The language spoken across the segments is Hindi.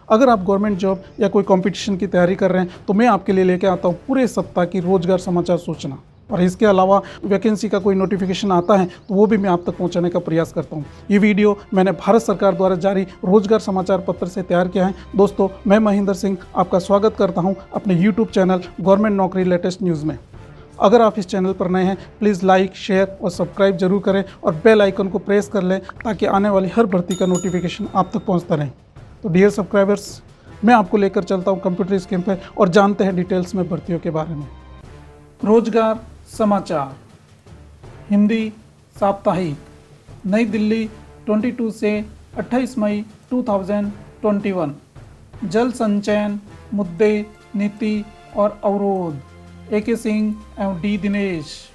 अगर आप गवर्नमेंट जॉब या कोई कंपटीशन की तैयारी कर रहे हैं तो मैं आपके लिए लेके आता हूँ पूरे सप्ताह की रोजगार समाचार सूचना। और इसके अलावा वैकेंसी का कोई नोटिफिकेशन आता है तो वो भी मैं आप तक पहुंचाने का प्रयास करता हूं। ये वीडियो मैंने भारत सरकार द्वारा जारी रोजगार समाचार पत्र से तैयार किया है। दोस्तों, मैं महेंद्र सिंह आपका स्वागत करता हूं अपने यूट्यूब चैनल गवर्नमेंट नौकरी लेटेस्ट न्यूज़ में। अगर आप इस चैनल पर नए हैं प्लीज़ लाइक, शेयर और सब्सक्राइब जरूर करें और बेल आइकन को प्रेस कर लें ताकि आने वाली हर भर्ती का नोटिफिकेशन आप तक पहुँचता रहे। तो डियर सब्सक्राइबर्स, मैं आपको लेकर चलता हूँ कंप्यूटर स्क्रीन पर और जानते हैं डिटेल्स में भर्तियों के बारे में। रोजगार समाचार हिंदी साप्ताहिक, नई दिल्ली 22 से 28 मई 2021। जल संचयन, मुद्दे, नीति और अवरोध, AK सिंह एवं D दिनेश।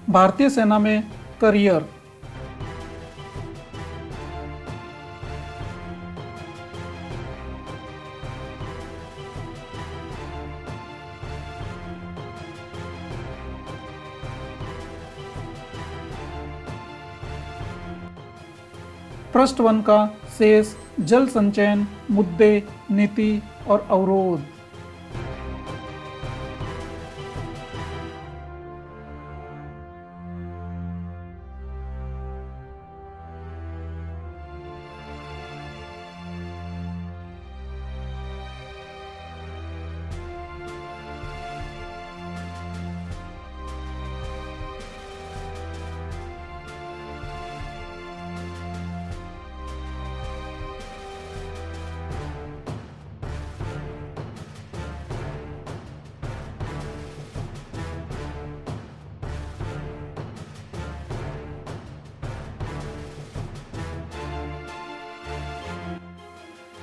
भारतीय सेना में करियर। पृष्ठ 1 का शेष, जल संचयन, मुद्दे, नीति और अवरोध।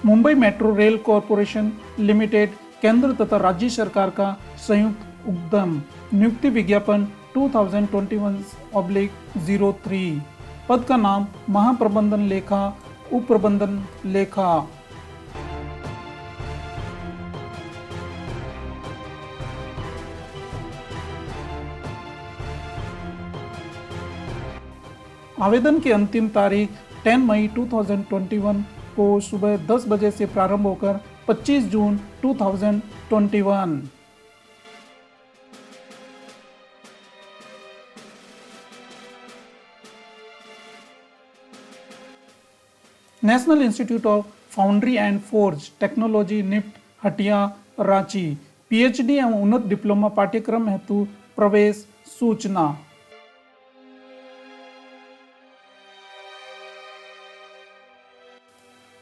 Mumbai metro rail corporation limited केंद्र तथा राज्य सरकार का संयुक्त उद्यम। नियुक्ति विज्ञापन 2021/03। पद का नाम महाप्रबंधन लेखा, उप प्रबंधन लेखा। आवेदन की अंतिम तारीख 10 मई 2021 को सुबह 10 बजे से प्रारंभ होकर 25 जून 2021। National Institute of Foundry and Forge Technology NIFFT Hatia Ranchi, PhD एवं उन्नत डिप्लोमा पाठ्यक्रम हेतु प्रवेश सूचना।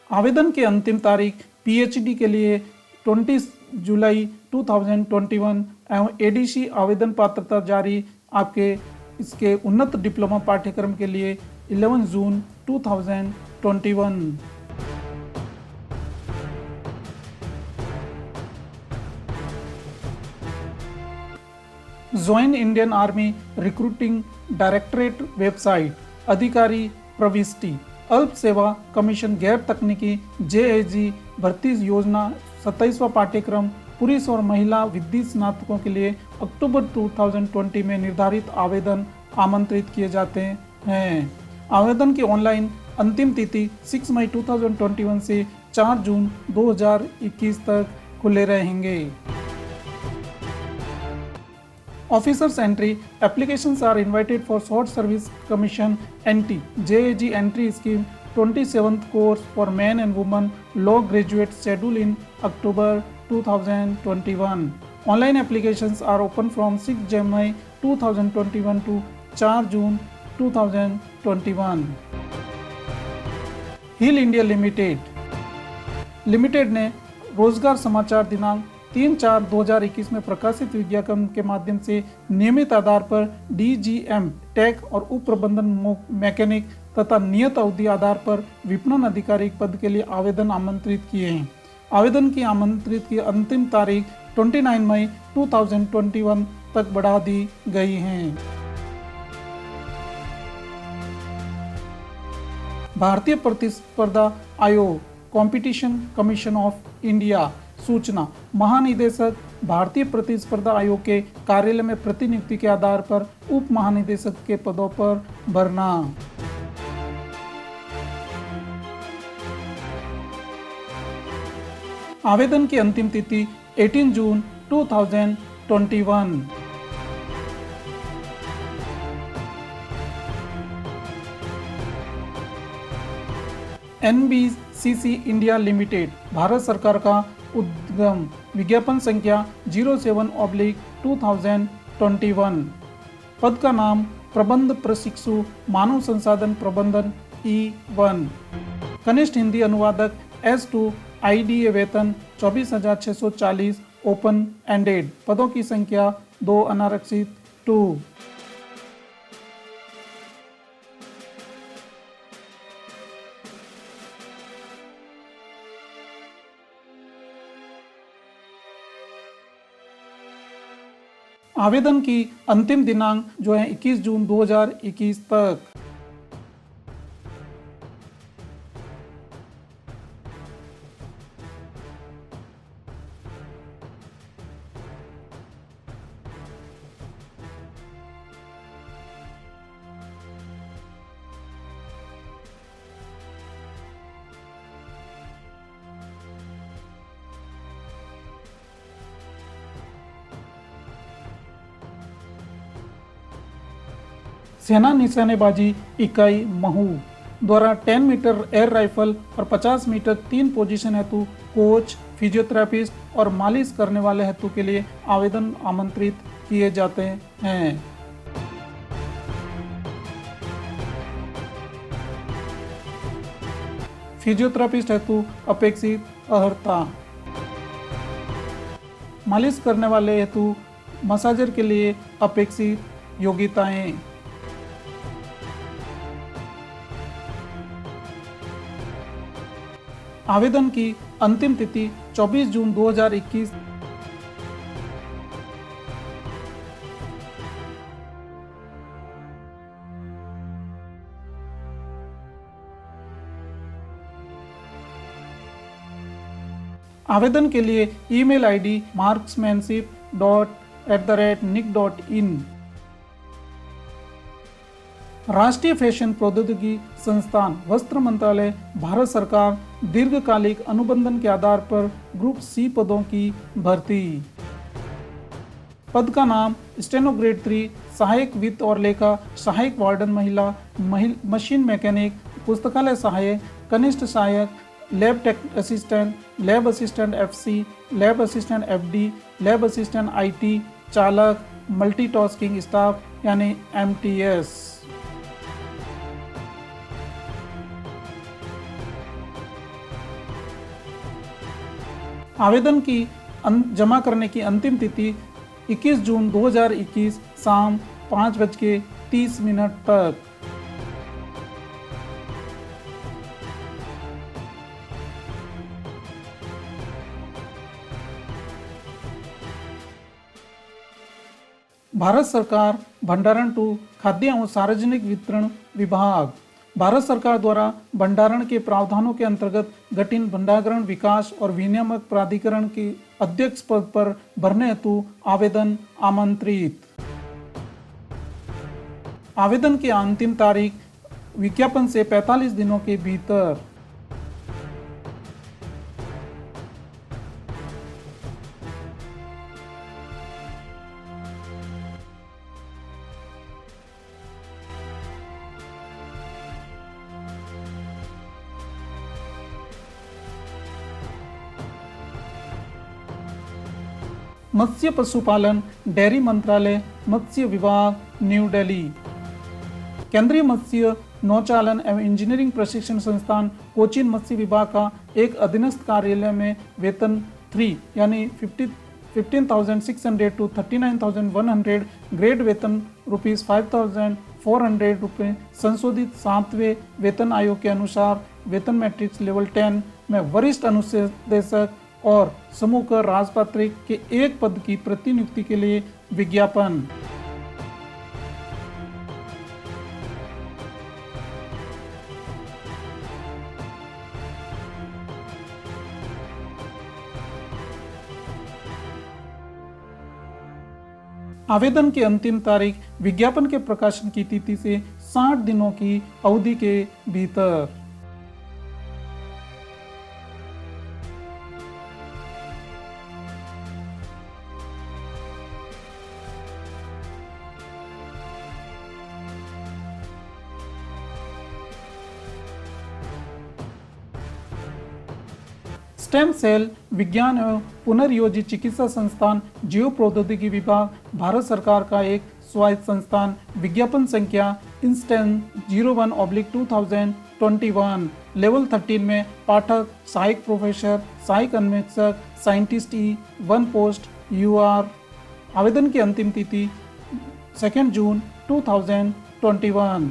आवेदन की अंतिम तारीख PhD के लिए 20 जुलाई 2021 एवं ADC आवेदन पात्रता जारी आपके इसके उन्नत डिप्लोमा पाठ्यक्रम के लिए 11 जून 2021। Join Indian army recruiting directorate website, अधिकारी प्रविष्टि। अल्प सेवा कमीशन गैर तकनीकी JAG भर्ती योजना 27वां पाठ्यक्रम पुरुष और महिला विधि स्नातकों के लिए अक्टूबर 2020 में निर्धारित आवेदन आमंत्रित किए जाते हैं। आवेदन की ऑनलाइन अंतिम तिथि 6 मई 2021 से 4 जून 2021 तक खुले रहेंगे। Officers entry applications are invited for short service commission NT JAG entry scheme 27th course for men and women law graduate schedule in October 2021. Online applications are open from 6 January 2021 to 4 June 2021. Hill India limited ने रोजगार समाचार दिनांक 3/4/2021 में प्रकाशित विज्ञापन के माध्यम से नियमित आधार पर DGM टेक और उप प्रबंधन मैकेनिक तथा नियत अवधि आधार पर विपणन अधिकारी पद के लिए आवेदन आमंत्रित किए हैं। आवेदन की आमंत्रित की अंतिम तारीख 29 मई 2021 तक बढ़ा दी गई हैं। भारतीय प्रतिस्पर्धा आयोग कंपटीशन कमीशन ऑफ इंडिया सूचना महानिदेशक भारतीय प्रतिस्पर्धा आयोग के कार्यालय में प्रतिनियुक्ति के आधार पर उप महानिदेशक के पदों पर भरना। आवेदन की अंतिम तिथि 18 जून 2021। NBCC इंडिया लिमिटेड भारत सरकार का उद्यम विज्ञापन संख्या 07/2021। पद का नाम प्रबंध प्रशिक्षु मानव संसाधन प्रबंधन E1। कनिष्ठ हिंदी अनुवादक S2। IDA वेतन 24,640 ओपन एंडेड। पदों की संख्या 2 अनारक्षित 2। आवेदन की अंतिम दिनांक जो है 21 जून 2021 तक। सेना निशानेबाजी इकाई महू द्वारा 10 मीटर एयर राइफल और 50 मीटर 3 पोजीशन हेतु कोच, फिजियोथेरेपिस्ट और मालिश करने वाले हेतु के लिए आवेदन आमंत्रित किए जाते हैं। फिजियोथेरेपिस्ट हेतु अपेक्षित अर्हता। मालिश करने वाले हेतु मसाजर के लिए अपेक्षित योग्यताएं। आवेदन की अंतिम तिथि 24 जून 2021। आवेदन के लिए ईमेल आईडी marksmanship.nic.in। राष्ट्रीय फैशन प्रौद्योगिकी संस्थान वस्त्र मंत्रालय भारत सरकार दीर्घकालिक अनुबंधन के आधार पर ग्रुप C पदों की भर्ती। पद का नाम स्टेनो ग्रेड 3 सहायक वित्त और लेखा, सहायक वार्डन महिला, मशीन मैकेनिक, पुस्तकालय सहायक, कनिष्ठ सहायक, lab tech assistant, lab assistant FC, lab assistant FD, lab assistant IT, चालक, मल्टीटास्किंग स्टाफ यानी MTS। आवेदन की जमा करने की अंतिम तिथि 21 जून 2021 शाम 5:30 तक। भारत सरकार भंडारण टू खाद्य एवं सार्वजनिक वितरण विभाग भारत सरकार द्वारा भंडारण के प्रावधानों के अंतर्गत गठित भंडारण विकास और विनियामक प्राधिकरण के अध्यक्ष पद पर भरने हेतु आवेदन आमंत्रित। आवेदन की अंतिम तारीख विज्ञापन से 45 दिनों के भीतर। मत्स्य पशुपालन डेयरी मंत्रालय मत्स्य विभाग न्यू दिल्ली। केंद्रीय मत्स्य नौचालन एवं इंजीनियरिंग प्रशिक्षण संस्थान कोचीन मत्स्य विभाग का एक अधीनस्थ कार्यालय में वेतन 3 यानी 15,600 to 39,100 ग्रेड वेतन ₹5,400 संशोधित 7वें वेतन आयोग के अनुसार वेतन मैट्रिक्स लेवल 10 में वरिष्ठ अनुदेशक और समूह कर राजपत्रित के एक पद की प्रतिनियुक्ति के लिए विज्ञापन। आवेदन की अंतिम तारीख विज्ञापन के प्रकाशन की तिथि से 60 दिनों की अवधि के भीतर। स्टेम सेल विज्ञान एवं पुनर्योजी चिकित्सा संस्थान जीव प्रौद्योगिकी विभाग भारत सरकार का एक स्वायत्त संस्थान। विज्ञापन संख्या इंस्टेन 01/2021। लेवल 13 में पाठक, सहायक प्रोफेसर, सहायक अन्वेषक, साइंटिस्ट ई, 1 पोस्ट UR। आवेदन की अंतिम तिथि 2 जून 2021।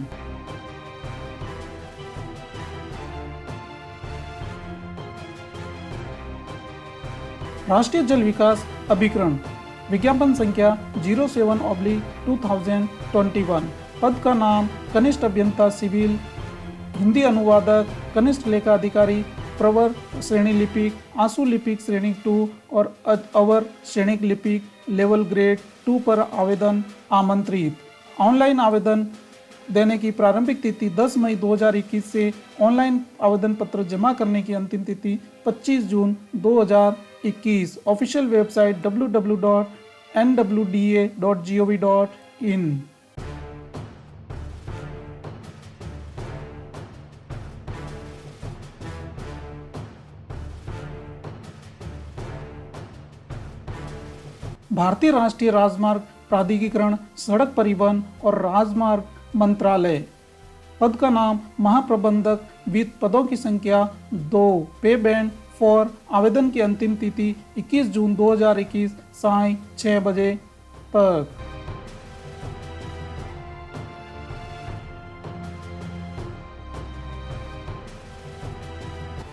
राष्ट्रीय जल विकास अभिकरण विज्ञापन संख्या 07/2021। पद का नाम कनिष्ठ अभियंता सिविल, हिंदी अनुवादक, कनिष्ठ लेखा अधिकारी, प्रवर श्रेणी लिपिक, आंसू लिपिक श्रेणी 2 और अवर श्रेणी लिपिक लेवल ग्रेड 2 पर आवेदन आमंत्रित। ऑनलाइन आवेदन देने की प्रारंभिक तिथि 10 मई 2021 से ऑनलाइन आवेदन पत्र जमा करने की अंतिम तिथि 25 जून 2021। Official website www.nwda.gov.in। भारतीय राष्ट्रीय राजमार्ग प्राधिकरण, सड़क परिवहन और राजमार्ग मंत्रालय। पद का नाम महाप्रबंधक वित्त, पदों की संख्या 2, पे बैंड 4। आवेदन की अंतिम तिथि 21 जून 2021 साय 6 बजे तक।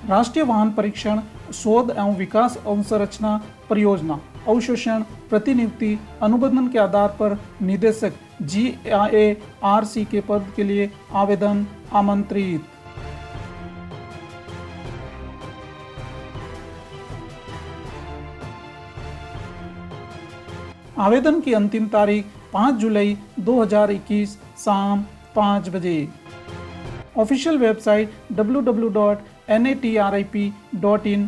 राष्ट्रीय वाहन परीक्षण, शोध एवं विकास अवसंरचना परियोजना, अवशोषण, प्रतिनियुक्ति, अनुबंधन के आधार पर निदेशक GIARC के पद के लिए आवेदन आमंत्रित। आवेदन की अंतिम तारीख 5 जुलाई 2021 शाम 5 बजे। Official website www.natrip.in।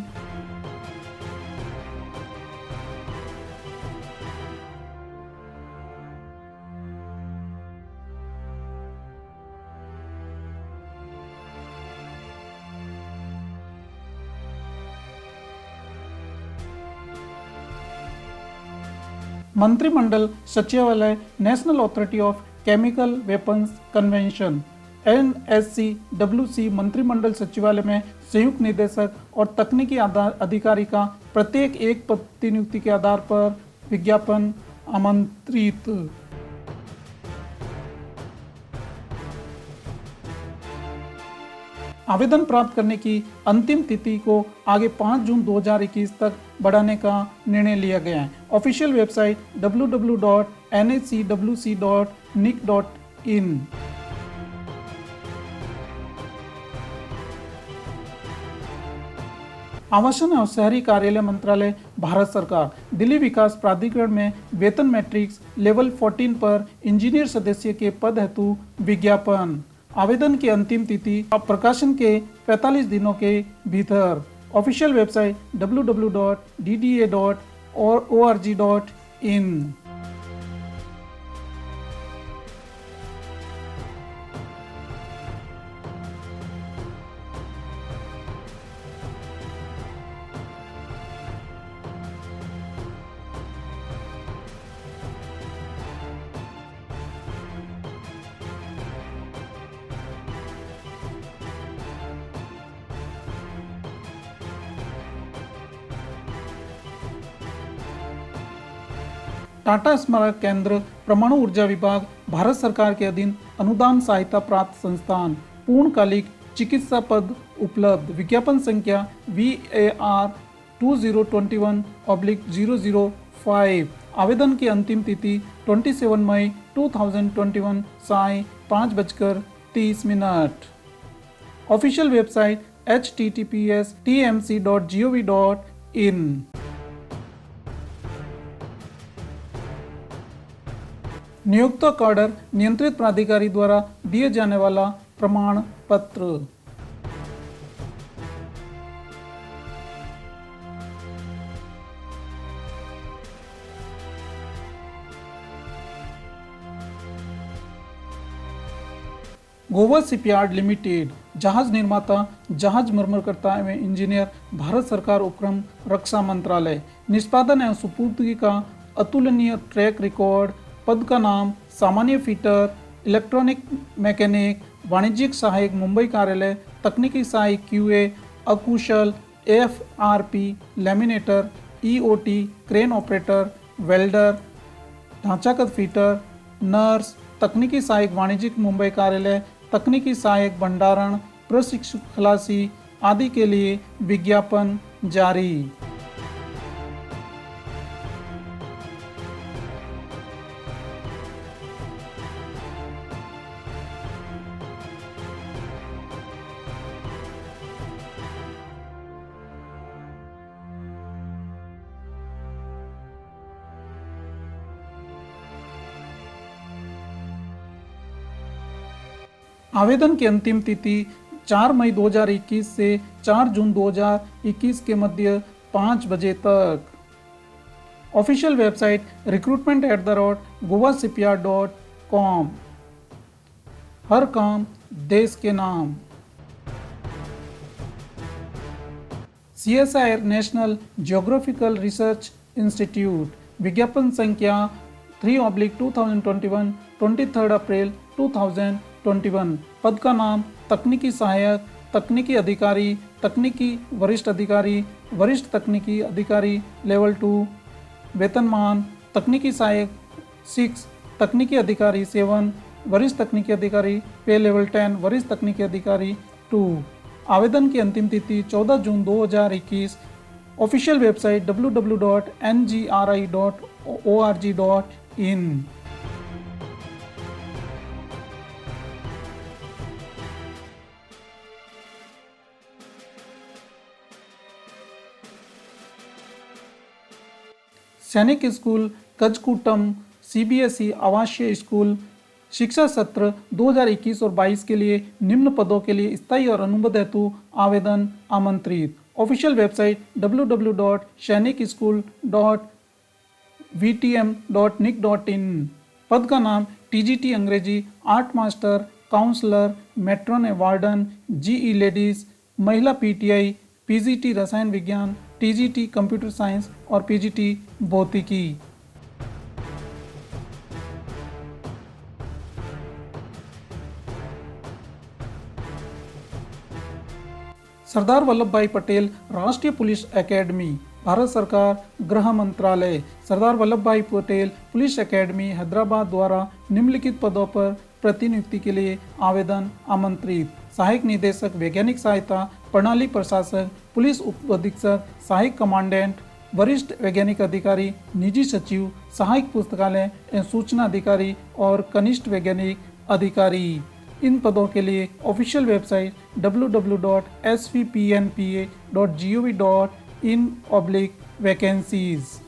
मंत्रिमंडल सचिवालय, national authority of chemical weapons convention NSCWC मंत्रिमंडल सचिवालय में संयुक्त निदेशक और तकनीकी अधिकारी का प्रत्येक एक प्रतिनियुक्ति के आधार पर विज्ञापन आमंत्रित। आवेदन प्राप्त करने की अंतिम तिथि को आगे 5 जून 2021 तक बढ़ाने का निर्णय लिया गया है। Official website www.nhcwc.nic.in। आवासन एवं शहरी कार्यालय मंत्रालय, भारत सरकार, दिल्ली विकास प्राधिकरण में वेतन मैट्रिक्स लेवल 14 पर इंजीनियर सदस्य के पद हेतु विज्ञापन। आवेदन की अंतिम तिथि प्रकाशन के 45 दिनों के भीतर। Official website www.dda.org.in। टाटा स्मारक केंद्र, परमाणु ऊर्जा विभाग, भारत सरकार के अधीन अनुदान सहायता प्राप्त संस्थान, पूर्णकालिक चिकित्सा पद उपलब्ध। विज्ञापन संख्या VAR 2021/005। आवेदन की अंतिम तिथि 27 मई 2021 साय 5:30। Official website https://tmc.gov.in। नियोक्ता कार्डर नियंत्रित प्राधिकारी द्वारा दिए जाने वाला प्रमाण पत्र। गोवा शिपयार्ड लिमिटेड, जहाज निर्माता, जहाज मरम्मतकर्ता एवं इंजीनियर, भारत सरकार उपक्रम, रक्षा मंत्रालय। निष्पादन एवं सुपुर्दगी का अतुलनीय ट्रैक रिकॉर्ड। पद का नाम सामान्य फिटर, इलेक्ट्रॉनिक मैकेनिक, वाणिज्यिक सहायक मुंबई कार्यालय, तकनीकी सहायक QA, अकुशल, FRP, लैमिनेटर, EOT, crane operator, welder, ढांचागत फिटर, नर्स, तकनीकी सहायक वाणिज्यिक मुंबई कार्यालय, तकनीकी सहायक भंडारण, प्रशिक्षु खलासी आदि के लिए विज्ञापन जारी। आवेदन की अंतिम तिथि 4 मई 2021 से 4 जून 2021 के मध्य 5 बजे तक। Official website recruitment@govashipyard.com। हर काम देश के नाम। CSIR national geographical research institute, विज्ञापन संख्या 3/2021, 23 अप्रैल 2021। पद का नाम तकनीकी सहायक, तकनीकी अधिकारी, तकनीकी वरिष्ठ अधिकारी, वरिष्ठ तकनीकी अधिकारी लेवल 2। वेतनमान तकनीकी सहायक 6, तकनीकी अधिकारी 7, वरिष्ठ तकनीकी अधिकारी पे लेवल 10, वरिष्ठ तकनीकी अधिकारी 2। आवेदन की अंतिम तिथि 14 जून 2021। Official website www.ngri.org.in। सैनिक स्कूल कजकुटम CBSE आवासीय स्कूल शिक्षा सत्र 2021 और 22 के लिए निम्न पदों के लिए स्थायी और अनुबंध हेतु आवेदन आमंत्रित। Official website www.sainikSchool.vtm.nic.in। पद का नाम TGT अंग्रेजी, art master, counsellor, matron warden, GE ladies, महिला PTI, PGT रसायन विज्ञान, TGT कंप्यूटर साइंस और PGT भौतिकी। सरदार वल्लभ भाई पटेल राष्ट्रीय पुलिस एकेडमी, भारत सरकार, गृह मंत्रालय। सरदार वल्लभ भाई पटेल पुलिस एकेडमी हैदराबाद द्वारा निम्नलिखित पदों पर प्रतिनियुक्ति के लिए आवेदन आमंत्रित। सहायक निदेशक वैज्ञानिक सहायता, प्रणाली प्रशासक, पुलिस उप अधीक्षक, सहायक कमांडेंट, वरिष्ठ वैज्ञानिक अधिकारी, निजी सचिव, सहायक पुस्तकालय एवं सूचना अधिकारी और कनिष्ठ वैज्ञानिक अधिकारी। इन पदों के लिए official website www.svpnpa.gov.in/vacancies।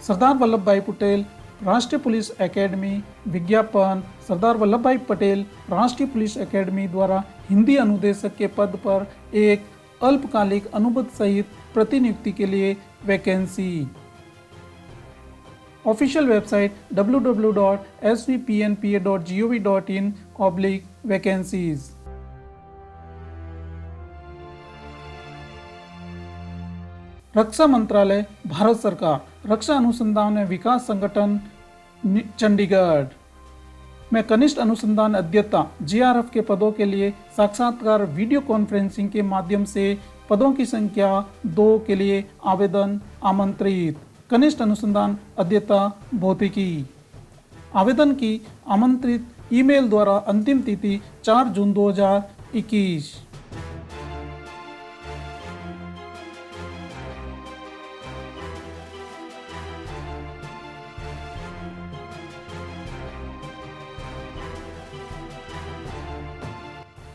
Sardar Vallabh भाई पटेल राष्ट्रीय पुलिस एकेडमी विज्ञापन। सरदार वल्लभ भाई पटेल राष्ट्रीय पुलिस एकेडमी द्वारा हिंदी अनुदेशक के पद पर एक अल्पकालिक अनुबंध सहित प्रतिनियुक्ति के लिए वैकेंसी। Official website www.svpnpa.gov.in/vacancies। रक्षा मंत्रालय, भारत सरकार, रक्षा अनुसंधान एवं विकास संगठन, चंडीगढ़ में कनिष्ठ अनुसंधान अध्येता JRF के पदों के लिए साक्षात्कार वीडियो कॉन्फ्रेंसिंग के माध्यम से पदों की संख्या 2 के लिए आवेदन आमंत्रित। कनिष्ठ अनुसंधान अध्येता भौतिकी। आवेदन की आमंत्रित ईमेल द्वारा। अंतिम तिथि 4 जून 2021।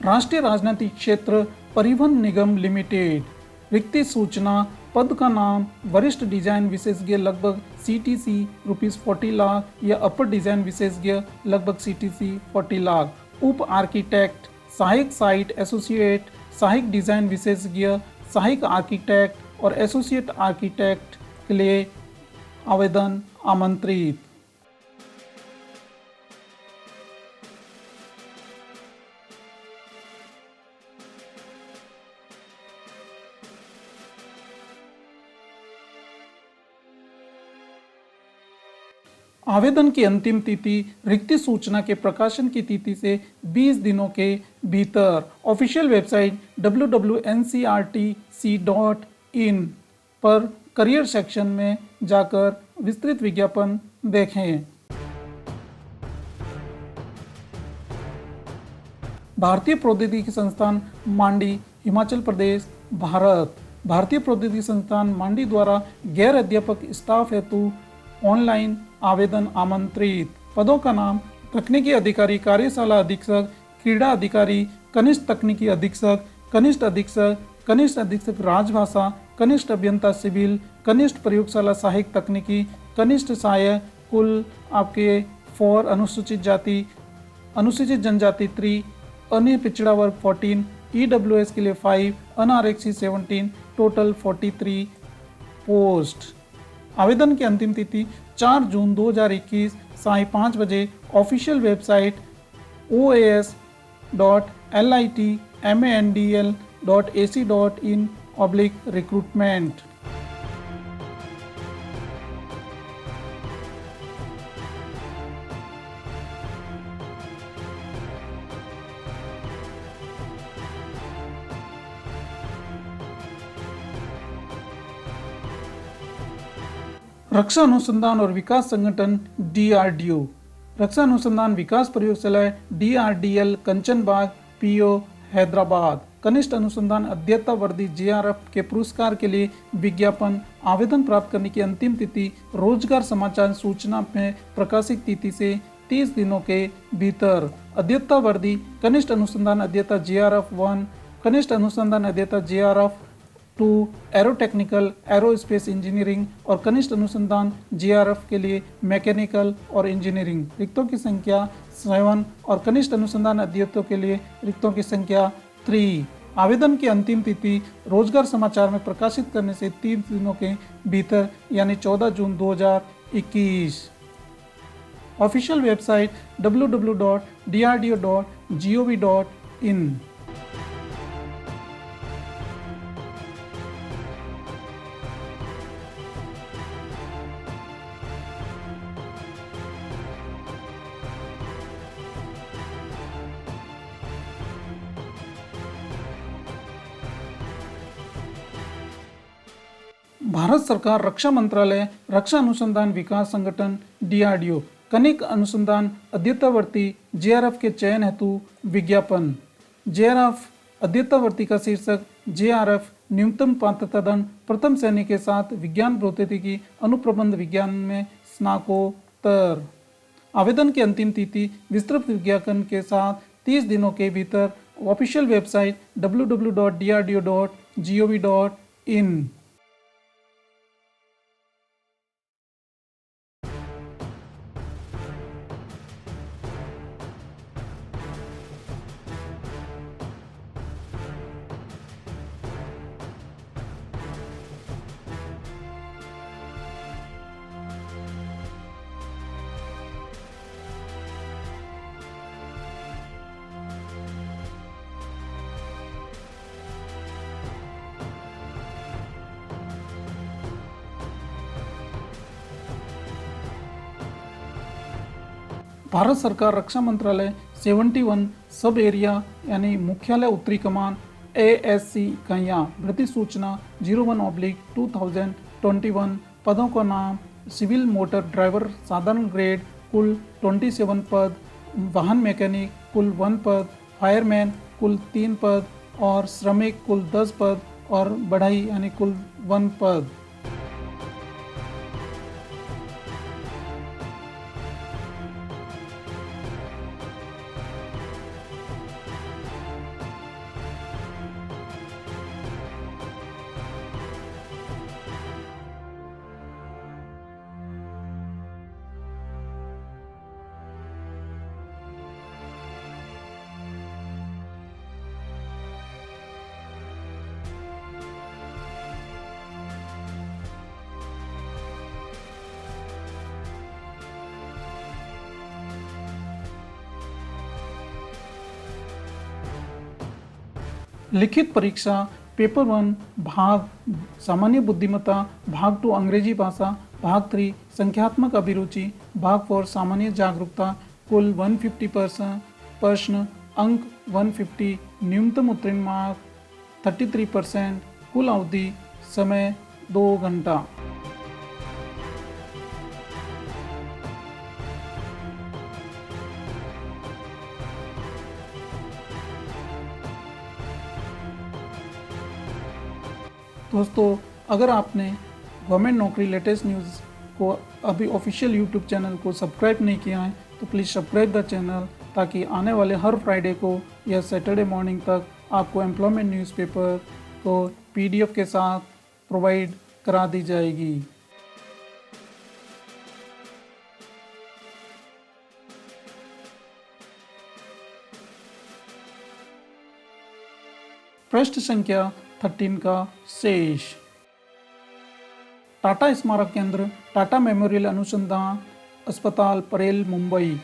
राष्ट्रीय राजनीतिक क्षेत्र परिवहन निगम लिमिटेड। रिक्ति सूचना, पद का नाम वरिष्ठ डिजाइन विशेषज्ञ लगभग CTC ₹40 लाख या अपर डिजाइन विशेषज्ञ लगभग CTC 40 लाख। उप आर्किटेक्ट, सहायक साइट एसोसिएट, सहायक डिजाइन विशेषज्ञ, सहायक आर्किटेक्ट और एसोसिएट आर्किटेक्ट के लिए आवेदन आमंत्रित। आवेदन की अंतिम तिथि रिक्ति सूचना के प्रकाशन की तिथि से 20 दिनों के भीतर। ऑफिशियल वेबसाइट www.ncrtc.in पर करियर सेक्शन में जाकर विस्तृत विज्ञापन देखें। भारतीय प्रौद्योगिकी संस्थान मांडी, हिमाचल प्रदेश, भारत। भारतीय प्रौद्योगिकी संस्थान मांडी द्वारा गैर अध्यापक स्टाफ हेतु ऑनलाइन आवेदन आमंत्रित। पदों का नाम तकनीकी अधिकारी, कार्यशाला अधीक्षक, क्रीड़ा अधिकारी, कनिष्ठ तकनीकी अधीक्षक, कनिष्ठ अधीक्षक, कनिष्ठ अधीक्षक राजभाषा, कनिष्ठ अभियंता सिविल, कनिष्ठ प्रयोगशाला सहायक तकनीकी, कनिष्ठ सहायक। कुल आपके 4 अनुसूचित जाति, अनुसूचित जनजाति 3, अन्य पिछड़ा वर्ग 14, EWS के लिए 5, अनारक्षित 17, टोटल 43 पोस्ट। आवेदन की अंतिम तिथि 4 जून 2021 साय 5 बजे। Official website oas.litmandl.ac.in/recruitment। रक्षा अनुसंधान और विकास संगठन DRDO। रक्षा अनुसंधान विकास प्रयोगशाला DRDL कंचनबाग PO हैदराबाद। कनिष्ठ अनुसंधान अध्येता वर्दी JRF के पुरस्कार के लिए विज्ञापन। आवेदन प्राप्त करने की अंतिम तिथि रोजगार समाचार सूचना में प्रकाशित तिथि से 30 दिनों के भीतर। अध्येता वर्दी कनिष्ठ अनुसंधान अध्येता JRF 1, कनिष्ठ अनुसंधान अध्येता JRF 2, एरोटेक्निकल एरोस्पेस इंजीनियरिंग और कनिष्ठ अनुसंधान JRF के लिए मैकेनिकल और इंजीनियरिंग। रिक्तों की संख्या 7 और कनिष्ठ अनुसंधान अध्येतों के लिए रिक्तों की संख्या 3। आवेदन की अंतिम तिथि रोजगार समाचार में प्रकाशित करने से 3 दिनों के भीतर यानी 14 जून 2021। Official website www.drdo.gov.in। भारत सरकार रक्षा मंत्रालय रक्षा अनुसंधान विकास संगठन DRDO कनिक अनुसंधान अध्येतावर्ती JRF के चयन हेतु विज्ञापन। JRF अध्येतावर्ती का शीर्षक JRF न्यूनतम पात्रता दंड प्रथम श्रेणी के साथ विज्ञान प्रौद्योगिकी अनुप्रबंध विज्ञान में स्नाकोत्तर। आवेदन की अंतिम तिथि विस्तृत विज्ञापन के साथ 30 दिनों के भीतर। Official website www.drdo.gov.in। भारत सरकार रक्षा मंत्रालय 71 सब एरिया यानी मुख्यालय उत्तरी कमान ASC इकाइयाँ। भर्ती सूचना 01/2021। पदों का नाम सिविल मोटर ड्राइवर साधारण ग्रेड, कुल 27 पद। वाहन मैकेनिक कुल 1 पद, फायरमैन कुल 3 पद और श्रमिक कुल 10 पद और बढ़ई यानी कुल 1 पद। लिखित परीक्षा पेपर 1 भाग सामान्य बुद्धिमत्ता, भाग 2 अंग्रेजी भाषा, भाग 3 संख्यात्मक अभिरुचि, भाग 4 सामान्य जागरूकता, कुल 150 प्रश्न, अंक 150, न्यूनतम उत्तीर्ण मार्क 33%, कुल अवधि समय 2 घंटा। दोस्तों, अगर आपने गवर्नमेंट नौकरी लेटेस्ट न्यूज़ को अभी ऑफिशियल यूट्यूब चैनल को सब्सक्राइब नहीं किया है तो प्लीज़ सब्सक्राइब द चैनल, ताकि आने वाले हर फ्राइडे को या सैटरडे मॉर्निंग तक आपको एम्प्लॉयमेंट न्यूज़पेपर को PDF के साथ प्रोवाइड करा दी जाएगी। प्रश्न संख्या 13 का शेष। टाटा स्मारक केंद्र, टाटा मेमोरियल अनुसंधान अस्पताल, परेल, मुंबई।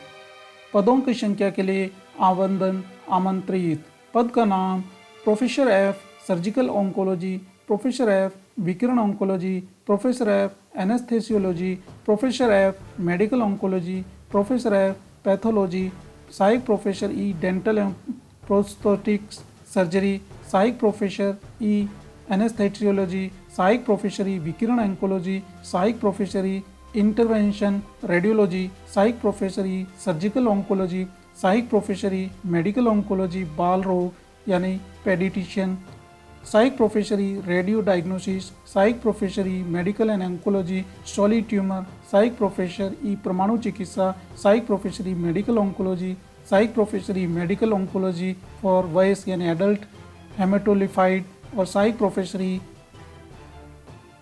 पदों की संख्या के लिए आवेदन आमंत्रित। पद का नाम professor F surgical oncology, professor F विकिरण oncology, professor F anaesthesiology, professor F medical oncology, professor F pathology, सहायक professor E dental and prosthetics surgery, सहायक प्रोफेसर E एनेस्थेसियोलॉजी, सहायक प्रोफेसर E विकिरण ऑन्कोलॉजी, सहायक प्रोफेसर E इंटरवेंशन रेडियोलॉजी, सहायक प्रोफेसर E सर्जिकल ऑन्कोलॉजी, सहायक प्रोफेसर E मेडिकल ऑन्कोलॉजी बाल रोग यानी पेडिटिशियन, सहायक प्रोफेसर E रेडियो डायग्नोसिस, सहायक professor E medical and oncology solid tumour, सहायक प्रोफेसर E परमाणु चिकित्सा, सहायक प्रोफेसर E मेडिकल ऑन्कोलॉजी, सहायक professor E medical oncology for voice यानी एडल्ट हेमेटोलिफाइड और सहायक प्रोफेसर E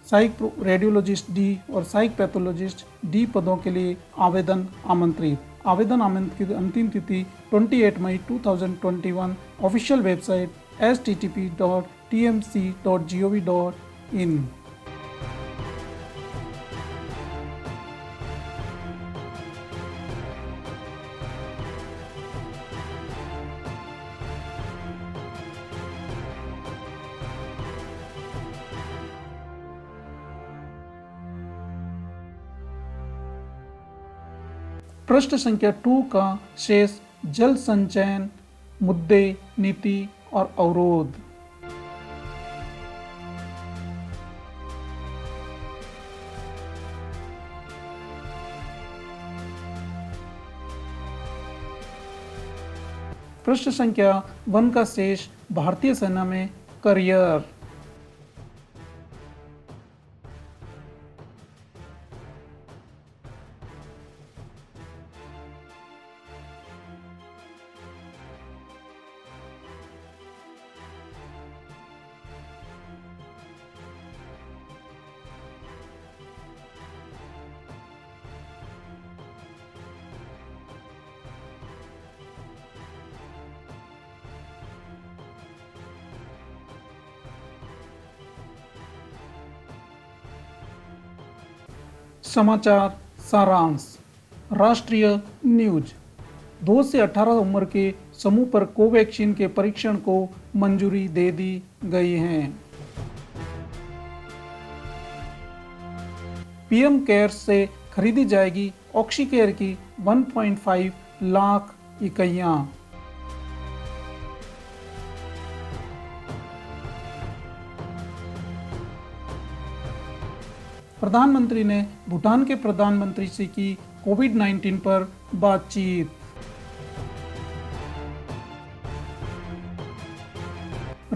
सहायक रेडियोलॉजिस्ट D और सहायक पैथोलॉजिस्ट D पदों के लिए आवेदन आमंत्रित। आवेदन आमंत्रित की अंतिम तिथि 28 मई 2021। Official website http.tmc.gov.in। प्रश्न संख्या 2 का शेष जल संचयन, मुद्दे, नीति और अवरोध। प्रश्न संख्या 1 का शेष भारतीय सेना में करियर। समाचार सारांश। राष्ट्रीय न्यूज। 2 से 18 उम्र के समूह पर कोवैक्सीन के परीक्षण को मंजूरी दे दी गई है। पीएम केयर्स से खरीदी जाएगी ऑक्सीकेयर की 1.5 लाख इकाइयां। प्रधानमंत्री ने भूटान के प्रधानमंत्री से की कोविड-19 पर बातचीत।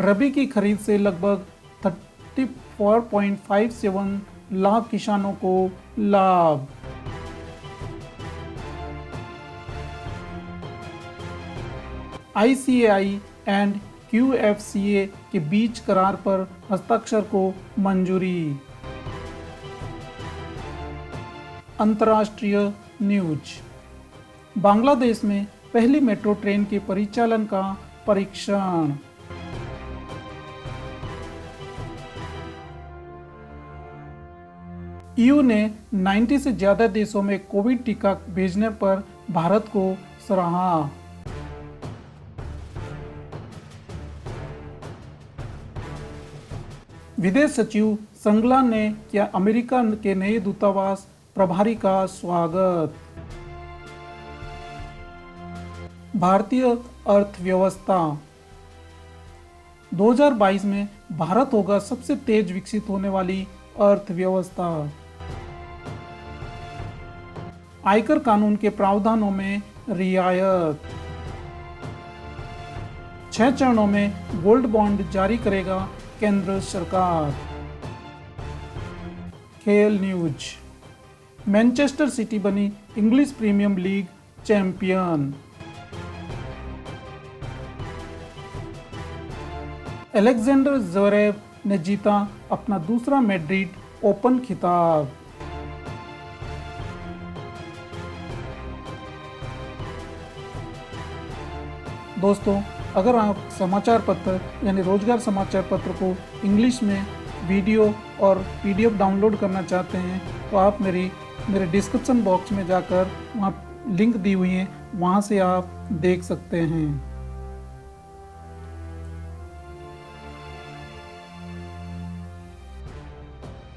रबी की खरीद से लगभग 34.57 लाख किसानों को लाभ। ICAI एंड QFCA के बीच करार पर हस्ताक्षर को मंजूरी। अंतर्राष्ट्रीय न्यूज। बांग्लादेश में पहली मेट्रो ट्रेन के परिचालन का परीक्षण। EU ने 90 से ज्यादा देशों में कोविड टीका भेजने पर भारत को सराहा। विदेश सचिव संगला ने किया अमेरिका के नए दूतावास प्रभारी का स्वागत। भारतीय अर्थव्यवस्था। 2022 में भारत होगा सबसे तेज विकसित होने वाली अर्थव्यवस्था। आयकर कानून के प्रावधानों में रियायत। 6 चरणों में गोल्ड बॉन्ड जारी करेगा केंद्र सरकार। खेल न्यूज। मैनचेस्टर सिटी बनी English Premier League champion. Alexander Zverev ने जीता अपना दूसरा मैड्रिड ओपन खिताब। दोस्तों, अगर आप समाचार पत्र यानी रोजगार समाचार पत्र को इंग्लिश में वीडियो और PDF डाउनलोड करना चाहते हैं तो आप मेरे डिस्क्रिप्शन बॉक्स में जाकर वहाँ लिंक दी हुई है, वहाँ से आप देख सकते हैं।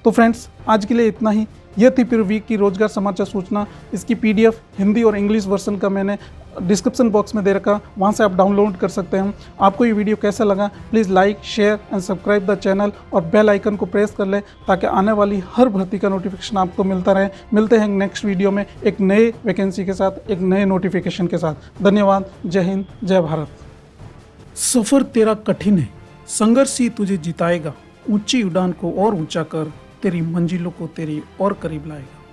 तो फ्रेंड्स, आज के लिए इतना ही। यह थी पूरे वीक की रोजगार समाचार सूचना। इसकी PDF हिंदी और इंग्लिश वर्सन का मैंने डिस्क्रिप्शन बॉक्स में दे रखा, वहाँ से आप डाउनलोड कर सकते हैं। आपको ये वीडियो कैसा लगा please like, share and subscribe the channel और बेल आइकन को प्रेस कर लें ताकि आने वाली हर भर्ती का नोटिफिकेशन आपको मिलता रहे। मिलते हैं नेक्स्ट वीडियो में एक नए वैकेंसी के साथ, एक नए नोटिफिकेशन के साथ। धन्यवाद। जय हिंद, जय भारत। सफ़र तेरा कठिन है, संघर्ष ही तुझे जिताएगा। ऊंची उड़ान को और ऊंचा कर, तेरी मंजिलों को तेरी और करीब लाएगा।